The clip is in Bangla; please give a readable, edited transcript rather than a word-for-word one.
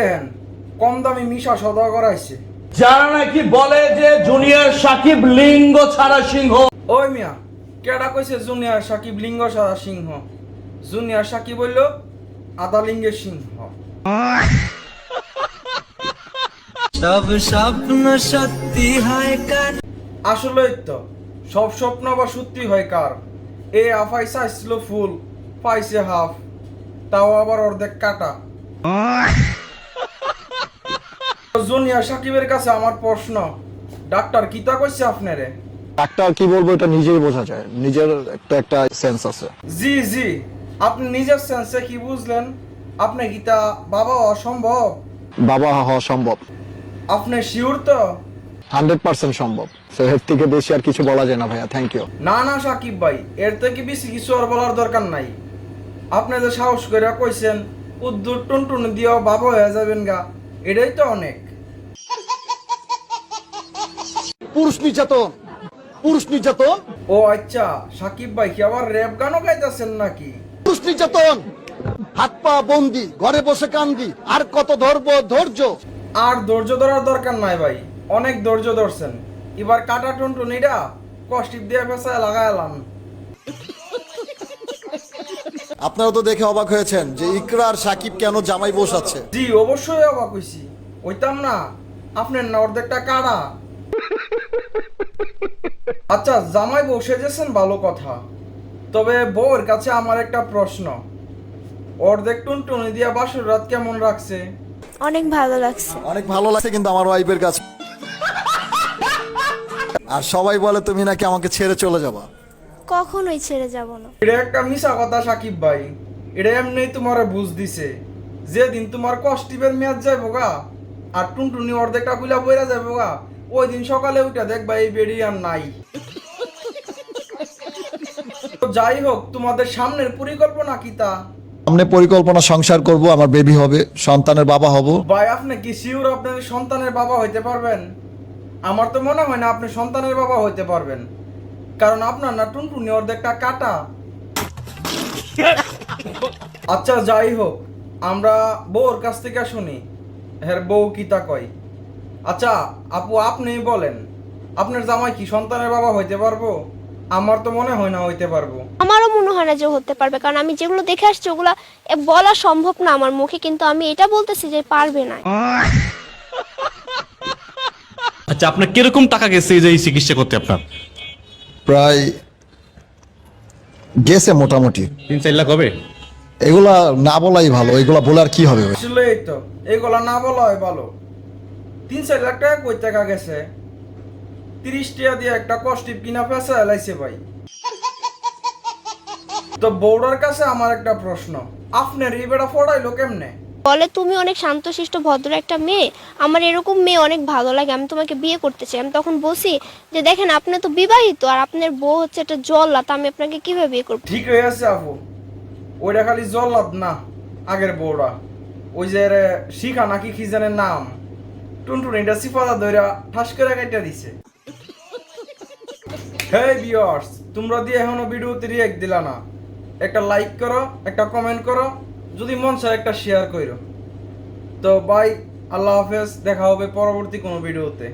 দেখেন কম দামি মিশা সদা করাইছে। যারা নাকি বলে যে জুনিয়র সাকিব লিঙ্গ ছাড়া সিংহ। ওই মিয়া, কেডা কইছে জুনিয়র সাকিব লিঙ্গ ছাড়া সিংহ? জুনিয়র সাকিব হইল আদা লিঙ্গের সিংহ। সব স্বপ্ন সত্যি হয় কার? আসলেই তো সব স্বপ্ন আবার সত্যি হয় কার? এ আফাই চাইছিল ফুল, পাইছে হাফ, তাও আবার অর্ধেক কাটা। জুনিয়র সাকিবের কাছে আমার প্রশ্ন, ডাক্তার কিতা কইছে আপনারে? ডাক্তার কি বলবো এটা নিজেই বোঝা যায়, নিজের একটা সেন্স আছে। জি জি, আপনি নিজের সেন্সে কি বুঝলেন? আপনি কিতা বাবা অসম্ভব? বাবা হওয়া সম্ভব, আপনি শিওর তো? 100% সম্ভব। So, এর থেকে বেশি আর কিছু বলা যায় না ভাইয়া, থ্যাংক ইউ। না না সাকিব ভাই, এর থেকে বেশি কিছু আর বলার দরকার নাই। আপনি যে সাহস করে কইছেন উদ্দুর টুনটুন দিয়েও বাবা হয়ে যাবেন গা, এটাই তো অনেক। পুরুষ নির্যাতন, পুরুষ নির্যাতন, ও আচ্ছা, সাকিব ভাই কি আবার র্যাপ গানও গাইতেছেন নাকি? পুরুষ নির্যাতন, হাত পা বন্দি, ঘরে বসে কান্দি, আর কত ধরবো ধৈর্য। আর ধৈর্য ধরার দরকার নাই ভাই, অনেক ধৈর্য ধরছেন। এবার কাটা টুনটুন এটা কষ্টিপ দিয়ে ফেসায় লাগাইলাম। আপনারা তো দেখে অবাক হয়েছেন যে ইকরা আর সাকিব কেন জামাই বসাচ্ছে। জি অবশ্যই অবাক হইছি, হইতাম না আপনার না অর্ধেকটা কাড়া। আচ্ছা জামাই বসে গেছেন ভালো কথা, তবে বউয়ের কাছে আমার একটা প্রশ্ন, অর্ধেক টুনটুনি দিয়া বাসর রাত কেমন রাখছে? অনেক ভালো লাগছে। অনেক ভালো লাগছে কিন্তু আমার ওয়াইফের কাছে। আর সবাই বলে তুমি নাকি আমাকে ছেড়ে চলে যাবা। কখনোই ছেড়ে যাব না। এটা একটা মিশা কথা সাকিব ভাই, এটা এমনি তোমারে বুঝ দিছে। যেদিন তোমার কষ্টিপের মেয়াদ যাইব গা আর টুনটুনি অর্ধেকটা কুইলা বইরা যাইব গা, ওই দিন সকালে উঠা দেখবা এই বেড়ি আর নাই। তো যাই হোক, তোমাদের সামনের পরিকল্পনা কি তা? সামনে পরিকল্পনা, সংসার করব, আমার বেবি হবে, সন্তানের বাবা হব। ভাই আপনি কি শিওর আপনার সন্তানের বাবা হইতে পারবেন? আমার তো মনে হয় না আপনি সন্তানের বাবা হইতে পারবেন, কারণ আপনার না টুনটুনি অর্ধেকটা কাটা। আচ্ছা যাই হোক, আমরা বউর কাছ থেকে শুনি হ্যাঁ বউ কিতা কয়। আচ্ছা আপু আপনি বলেন, আপনার জামাই কি সন্তানের বাবা হইতে পারবো? আমার তো মনে হয় না হইতে পারবো। আমারও মনে হয় না যে হতে পারবে, কারণ আমি যেগুলো দেখে আসছি ওগুলা বলা সম্ভব না আমার মুখে, কিন্তু আমি এটা বলতেছি যে পারবে না। আচ্ছা আপনার কিরকম টাকা গেছে এই যে এই চিকিৎসা করতে আপনার? প্রায় গেছে মোটামুটি। 3-4 লাখ হবে? এগুলা না বলাই ভালো, এগুলা বলে আর কি হবে। আসলে এই তো এইগুলা না বলা হয় ভালো। 3-4 লাখ টাকা কই টাকা গেছে? 30 টাকা দিয়ে একটা কষ্টিপ কিনা পেঁচা এলাইছে ভাই। তো বউডার কাছে আমার একটা প্রশ্ন, আপনার এই বেটা ফড়াইলো কেমনে? বলে তুমি অনেক শান্তশিষ্ট ভদ্র একটা মেয়ে, আমার এরকম মেয়ে অনেক ভালো লাগে, আমি তোমাকে বিয়ে করতে চাই। আমি তখন বলছি যে দেখেন আপনি তো বিবাহিত আর আপনার বউ হচ্ছে একটা জল্লাদ, আমি আপনাকে কিভাবে বিয়ে করবো? ঠিক হয়ে আছে আপু, ওইটা খালি জল্লাদ না, আগের বউরা ওই যে শিখা নাকি কি জানের নাম, টুনটুনিটা সিফাদা ধইরা ঠাস করে কাইটা দিছে। হেই ভিউয়ার্স, তোমরা দিয়ে এখনো ভিডিওতে রিঅ্যাক্ট দিলা না, একটা লাইক করো, একটা কমেন্ট করো, যদি মন চায় একটা শেয়ার করো। তো বাই, আল্লাহ হাফেজ, দেখা হবে পরবর্তী কোনো ভিডিওতে।